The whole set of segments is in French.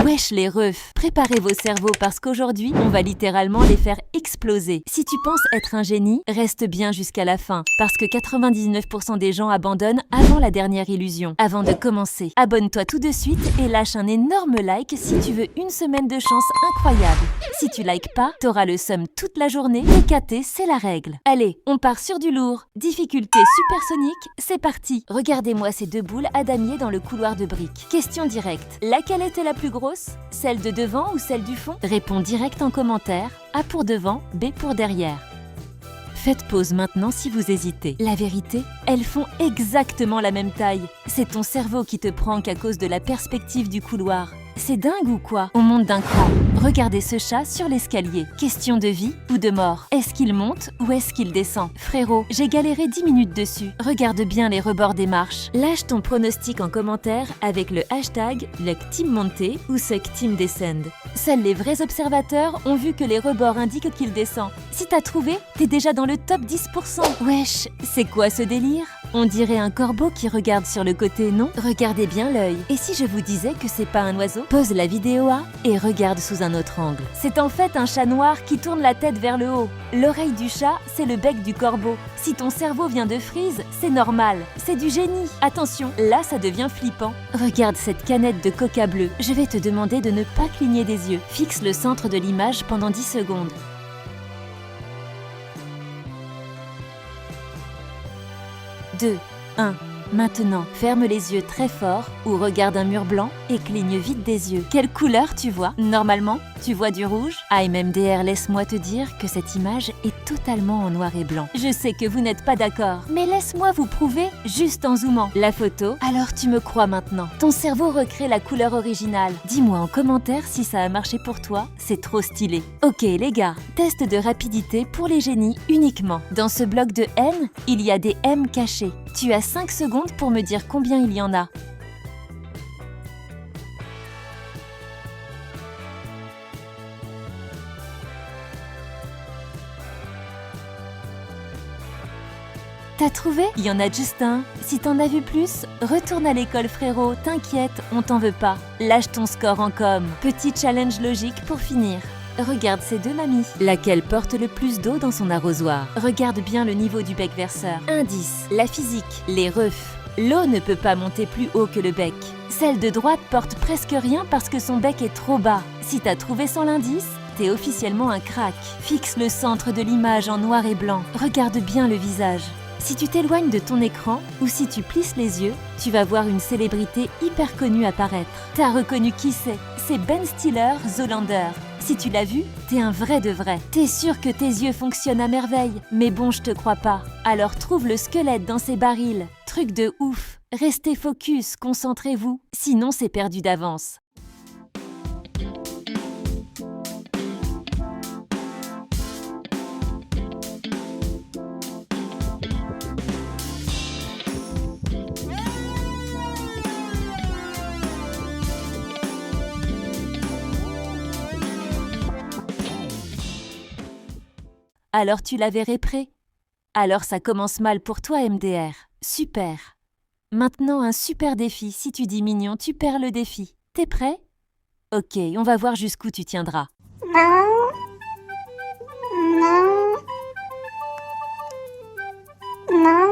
Wesh les refs, préparez vos cerveaux parce qu'aujourd'hui, on va littéralement les faire exploser. Si tu penses être un génie, reste bien jusqu'à la fin, parce que 99% des gens abandonnent avant la dernière illusion. Avant de commencer, abonne-toi tout de suite et lâche un énorme like si tu veux une semaine de chance incroyable. Si tu likes pas, t'auras le seum toute la journée, et KT, c'est la règle. Allez, on part sur du lourd. Difficulté supersonique, c'est parti. Regardez-moi ces deux boules à damier dans le couloir de briques. Question directe, laquelle était la plus grosse? Celle de devant ou celle du fond? Réponds direct en commentaire. A pour devant, B pour derrière. Faites pause maintenant si vous hésitez. La vérité, elles font exactement la même taille. C'est ton cerveau qui te prank à cause de la perspective du couloir. C'est dingue ou quoi? On monte d'un cran. Regardez ce chat sur l'escalier. Question de vie ou de mort. Est-ce qu'il monte ou est-ce qu'il descend? Frérot, j'ai galéré 10 minutes dessus. Regarde bien les rebords des marches. Lâche ton pronostic en commentaire avec le hashtag #LuckTeamMonte ou SuckTeamDescend. Seuls les vrais observateurs ont vu que les rebords indiquent qu'il descend. Si t'as trouvé, t'es déjà dans le top 10%. Wesh, c'est quoi ce délire? On dirait un corbeau qui regarde sur le côté, non? Regardez bien l'œil. Et si je vous disais que c'est pas un oiseau? Pause la vidéo A et regarde sous un autre angle. C'est en fait un chat noir qui tourne la tête vers le haut. L'oreille du chat, c'est le bec du corbeau. Si ton cerveau vient de Freeze, c'est normal. C'est du génie. Attention, là ça devient flippant. Regarde cette canette de coca bleu. Je vais te demander de ne pas cligner des yeux. Fixe le centre de l'image pendant 10 secondes. 2, 1. Maintenant, ferme les yeux très fort ou regarde un mur blanc et cligne vite des yeux. Quelle couleur tu vois? Normalement, tu vois du rouge? MDR, laisse-moi te dire que cette image est totalement en noir et blanc. Je sais que vous n'êtes pas d'accord, mais laisse-moi vous prouver juste en zoomant la photo. Alors tu me crois maintenant. Ton cerveau recrée la couleur originale. Dis-moi en commentaire si ça a marché pour toi, c'est trop stylé. Ok les gars, test de rapidité pour les génies uniquement. Dans ce bloc de N, il y a des M cachés. Tu as 5 secondes pour me dire combien il y en a. T'as trouvé? Il y en a juste un. Si t'en as vu plus, retourne à l'école frérot, t'inquiète, on t'en veut pas. Lâche ton score en com. Petit challenge logique pour finir. Regarde ces deux mamies. Laquelle porte le plus d'eau dans son arrosoir? Regarde bien le niveau du bec verseur. Indice, la physique, les refs. L'eau ne peut pas monter plus haut que le bec. Celle de droite porte presque rien parce que son bec est trop bas. Si t'as trouvé sans l'indice, t'es officiellement un crack. Fixe le centre de l'image en noir et blanc. Regarde bien le visage. Si tu t'éloignes de ton écran ou si tu plisses les yeux, tu vas voir une célébrité hyper connue apparaître. T'as reconnu qui c'est? C'est Ben Stiller, Zoolander. Si tu l'as vu, t'es un vrai de vrai. T'es sûr que tes yeux fonctionnent à merveille, mais bon, je te crois pas. Alors trouve le squelette dans ces barils. Truc de ouf. Restez focus, concentrez-vous. Sinon, c'est perdu d'avance. Alors tu la verrais prêt? Alors ça commence mal pour toi MDR. Super. Maintenant un super défi. Si tu dis mignon, tu perds le défi. T'es prêt? Ok, on va voir jusqu'où tu tiendras. Non. Non. Non.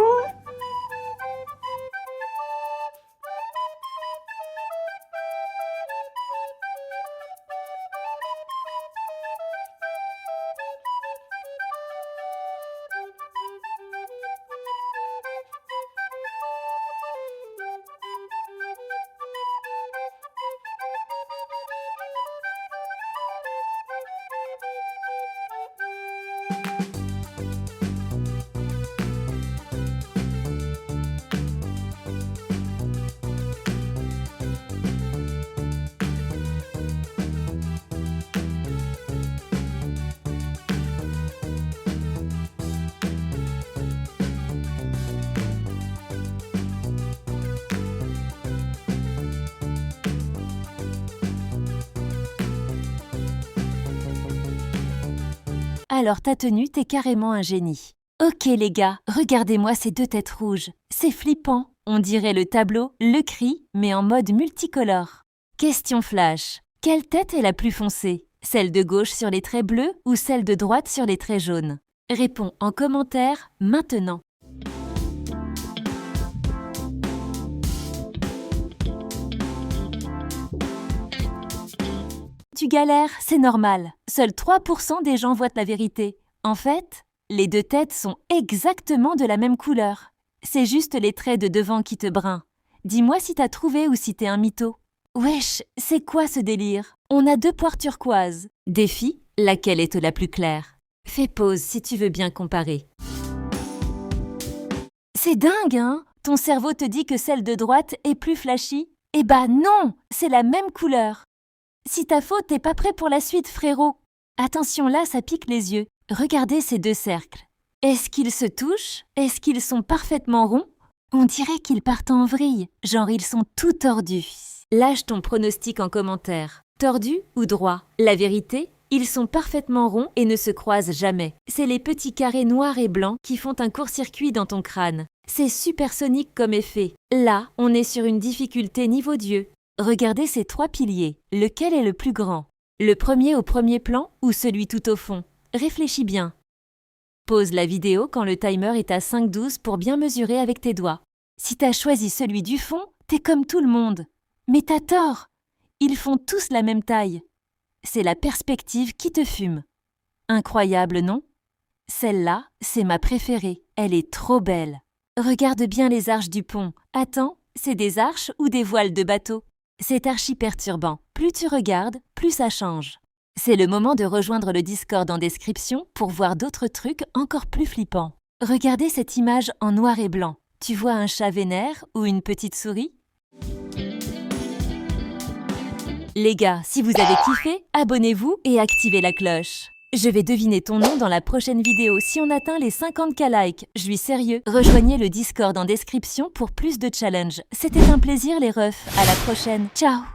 Alors ta tenue, t'es carrément un génie. Ok les gars, regardez-moi ces deux têtes rouges. C'est flippant. On dirait le tableau Le Cri, mais en mode multicolore. Question flash. Quelle tête est la plus foncée? Celle de gauche sur les traits bleus ou celle de droite sur les traits jaunes? Réponds en commentaire maintenant. Tu galères, c'est normal. Seuls 3% des gens voient la vérité. En fait, les deux têtes sont exactement de la même couleur. C'est juste les traits de devant qui te brinent. Dis-moi si t'as trouvé ou si t'es un mytho. Wesh, c'est quoi ce délire? On a 2 poires turquoises. Défi, laquelle est la plus claire? Fais pause si tu veux bien comparer. C'est dingue, hein? Ton cerveau te dit que celle de droite est plus flashy? Eh bah non, c'est la même couleur. Si t'as faute, t'es pas prêt pour la suite, frérot. Attention là, ça pique les yeux. Regardez ces 2 cercles. Est-ce qu'ils se touchent? Est-ce qu'ils sont parfaitement ronds? On dirait qu'ils partent en vrille, genre ils sont tout tordus. Lâche ton pronostic en commentaire. Tordu ou droit? La vérité, ils sont parfaitement ronds et ne se croisent jamais. C'est les petits carrés noirs et blancs qui font un court-circuit dans ton crâne. C'est supersonique comme effet. Là, on est sur une difficulté niveau Dieu. Regardez ces 3 piliers. Lequel est le plus grand? Le premier au premier plan ou celui tout au fond? Réfléchis bien. Pause la vidéo quand le timer est à 5,12 pour bien mesurer avec tes doigts. Si t'as choisi celui du fond, t'es comme tout le monde. Mais t'as tort. Ils font tous la même taille. C'est la perspective qui te fume. Incroyable, non? Celle-là, c'est ma préférée. Elle est trop belle. Regarde bien les arches du pont. Attends, c'est des arches ou des voiles de bateau? C'est archi perturbant. Plus tu regardes, plus ça change. C'est le moment de rejoindre le Discord en description pour voir d'autres trucs encore plus flippants. Regardez cette image en noir et blanc. Tu vois un chat vénère ou une petite souris? Les gars, si vous avez kiffé, abonnez-vous et activez la cloche. Je vais deviner ton nom dans la prochaine vidéo si on atteint les 50K likes. Je suis sérieux. Rejoignez le Discord en description pour plus de challenges. C'était un plaisir les refs. À la prochaine. Ciao!